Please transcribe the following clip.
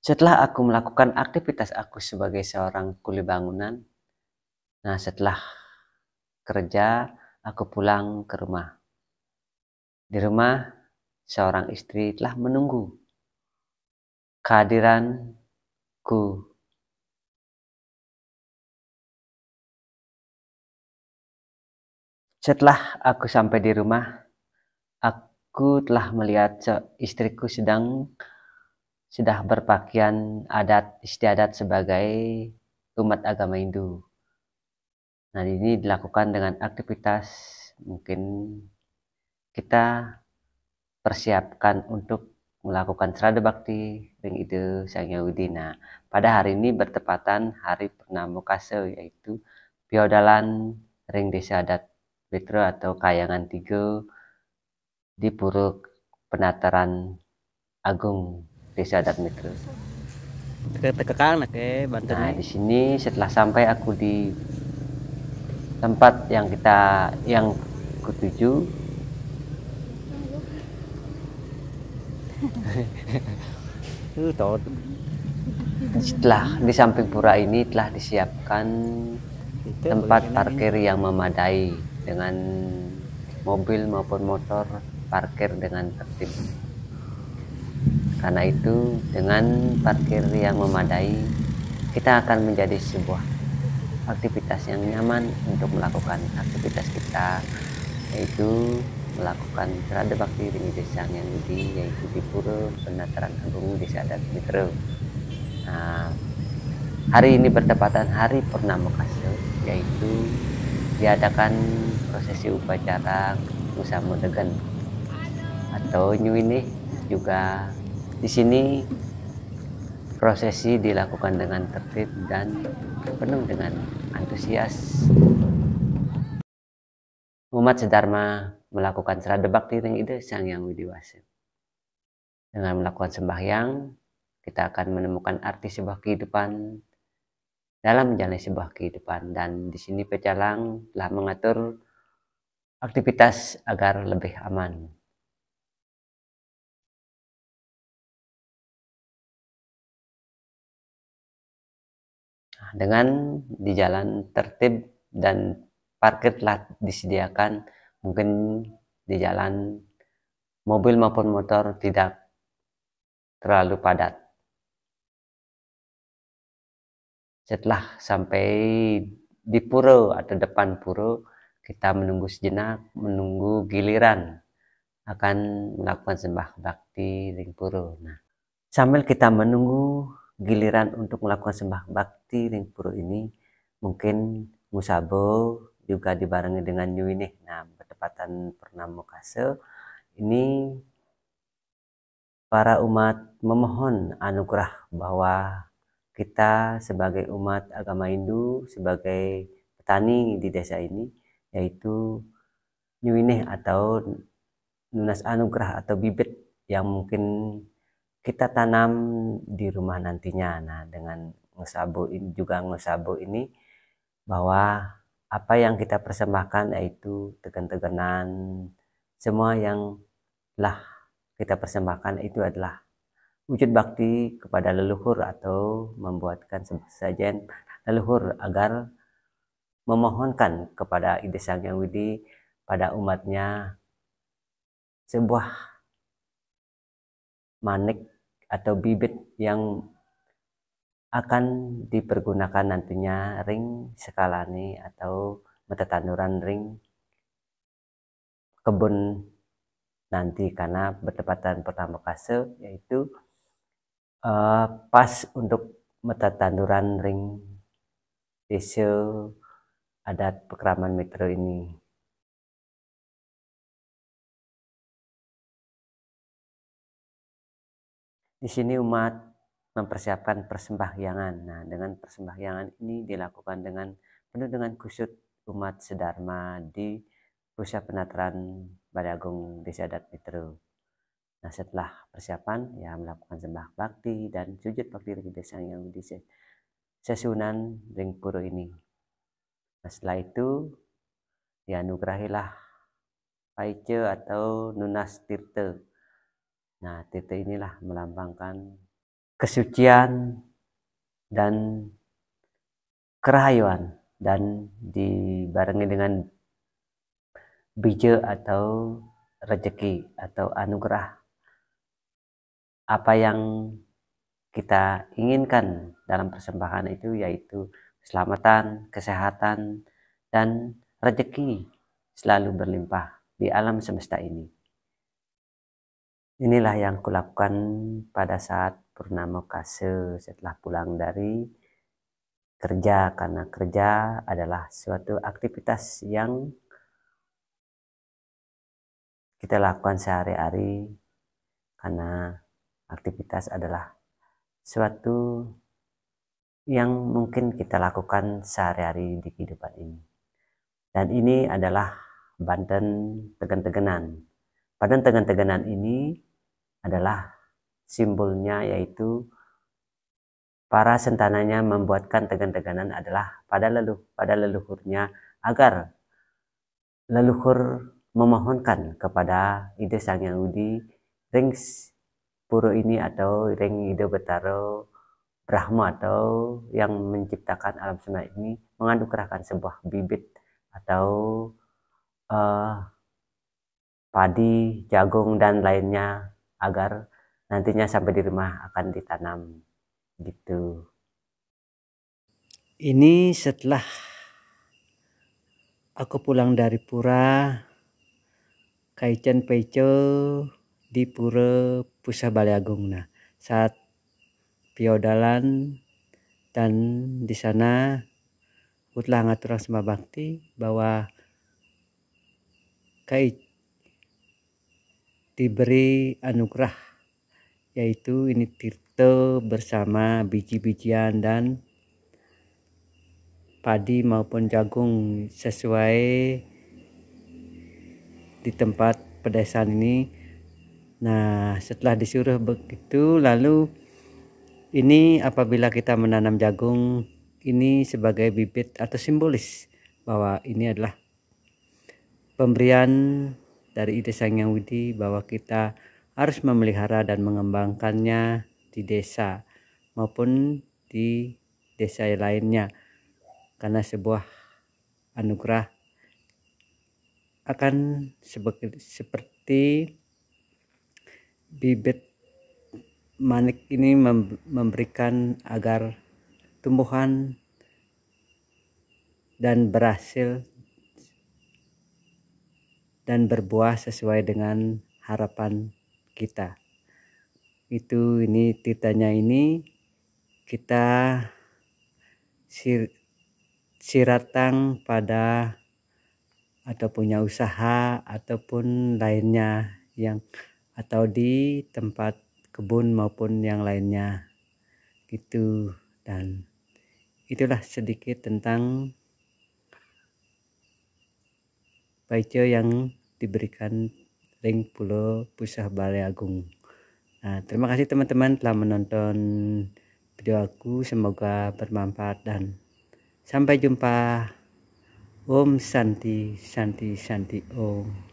Setelah aku melakukan aktivitas aku sebagai seorang kuli bangunan, nah setelah kerja, aku pulang ke rumah. Di rumah, seorang istri telah menunggu kehadiranku. Setelah aku sampai di rumah, aku telah melihat istriku sudah berpakaian adat istiadat sebagai umat agama Hindu. Nah, ini dilakukan dengan aktivitas mungkin kita persiapkan untuk melakukan Srada Bakti ring itu Sang Hyang Widi. Nah, pada hari ini bertepatan hari Purnama Kase, yaitu Piodalan ring Desa Adat Betro atau Kayangan 3 di Puro Penataran Agung Desa Adat Metro. Nah, di sini setelah sampai aku di tempat yang kutuju, setelah di samping pura ini telah disiapkan tempat parkir yang memadai dengan mobil maupun motor parkir dengan tertib. Karena itu dengan parkir yang memadai, kita akan menjadi sebuah aktivitas yang nyaman untuk melakukan aktivitas kita, yaitu melakukan Srada Bakti di Desa Sang Hyang Widi, yaitu di Puro Penataran Agung Desa Adat Metro. Nah, hari ini bertepatan hari Purnama Kase, yaitu diadakan prosesi upacara Musamo Degen atau Nyuwinih. Juga di sini prosesi dilakukan dengan tertib dan penuh dengan antusias. Umat sedharma melakukan Srada Bakti ring ide Sang Hyang Widi Wase. Dengan melakukan sembahyang, kita akan menemukan arti sebuah kehidupan dalam menjalani sebuah kehidupan, dan di sini pecalang telah mengatur aktivitas agar lebih aman. Nah, dengan di jalan tertib dan parkir telah disediakan, mungkin di jalan mobil maupun motor tidak terlalu padat. Setelah sampai di puro atau depan puro, kita menunggu sejenak, menunggu giliran akan melakukan sembah bakti ring puro. Nah, sambil kita menunggu giliran untuk melakukan sembah bakti ring puro ini, mungkin Musabo juga dibarengi dengan Nyuwinih. Nah, bertepatan Purnama Kase ini para umat memohon anugerah bahwa kita sebagai umat agama Hindu, sebagai petani di desa ini, yaitu Nyuwinih atau nunas anugerah atau bibit yang mungkin kita tanam di rumah nantinya. Nah, dengan ngesabo ini juga ini bahwa apa yang kita persembahkan, yaitu tegen-tegenan, semua yang telah kita persembahkan itu adalah wujud bakti kepada leluhur atau membuatkan sesajen leluhur agar memohonkan kepada Ide Sang Hyang Widi pada umatnya sebuah manik atau bibit yang akan dipergunakan nantinya ring sekalani atau metatanduran ring kebun nanti, karena bertepatan Purnama Kase, yaitu pas untuk metatanduran ring desa adat Pekraman Metro ini. Di sini umat mempersiapkan persembahyangan. Nah, dengan persembahyangan ini dilakukan dengan penuh dengan kusut umat sedharma di Pusat Penataran Balai Agung Desa Adat Metro. Nah, setelah persiapan ya melakukan sembah bakti dan sujud bakti ring Desa yang di Sesunan ring puro ini. Nah, setelah itu dianugerahilah Paice atau Nunas Tirte. Nah, tirte inilah melambangkan kesucian dan kerahayuan, dan dibarengi dengan bija atau rezeki atau anugerah apa yang kita inginkan dalam persembahan itu, yaitu keselamatan, kesehatan, dan rezeki selalu berlimpah di alam semesta ini. Inilah yang kulakukan pada saat Purnama Kase setelah pulang dari kerja, karena kerja adalah suatu aktivitas yang kita lakukan sehari-hari, karena aktivitas adalah suatu yang mungkin kita lakukan sehari-hari di kehidupan ini. Dan ini adalah Banten Tegen-Tegenan. Banten Tegen-Tegenan ini adalah simbolnya, yaitu para sentananya membuatkan Tegen-Tegenan adalah pada leluhurnya, agar leluhur memohonkan kepada Ide Sang Hyang Widi ring puro ini atau ring Ide Betaro Brahma atau yang menciptakan alam semesta ini menganugerahkan sebuah bibit atau padi, jagung, dan lainnya agar nantinya sampai di rumah akan ditanam gitu. Ini setelah aku pulang dari pura Kaicen Peico di pura Pusah Balai Agung. Nah, saat piodalan dan di sana utlah ngaturang sembah bakti bahwa Kai diberi anugerah, yaitu ini tirta bersama biji-bijian dan padi maupun jagung sesuai di tempat pedesaan ini. Nah, setelah disuruh begitu, lalu ini apabila kita menanam jagung ini sebagai bibit atau simbolis bahwa ini adalah pemberian dari Ide Sang Hyang Widi, bahwa kita harus memelihara dan mengembangkannya di desa maupun di desa lainnya, karena sebuah anugerah akan seperti bibit manik ini memberikan agar tumbuhan dan berhasil dan berbuah sesuai dengan harapan kita. Itu ini titanya ini kita siratang pada atau punya usaha ataupun lainnya yang atau di tempat kebun maupun yang lainnya gitu. Dan itulah sedikit tentang Paice yang diberikan ring Pulau Pusah Balai Agung. Nah, terima kasih teman-teman telah menonton video aku, semoga bermanfaat dan sampai jumpa. Om Santi Santi Santi Om.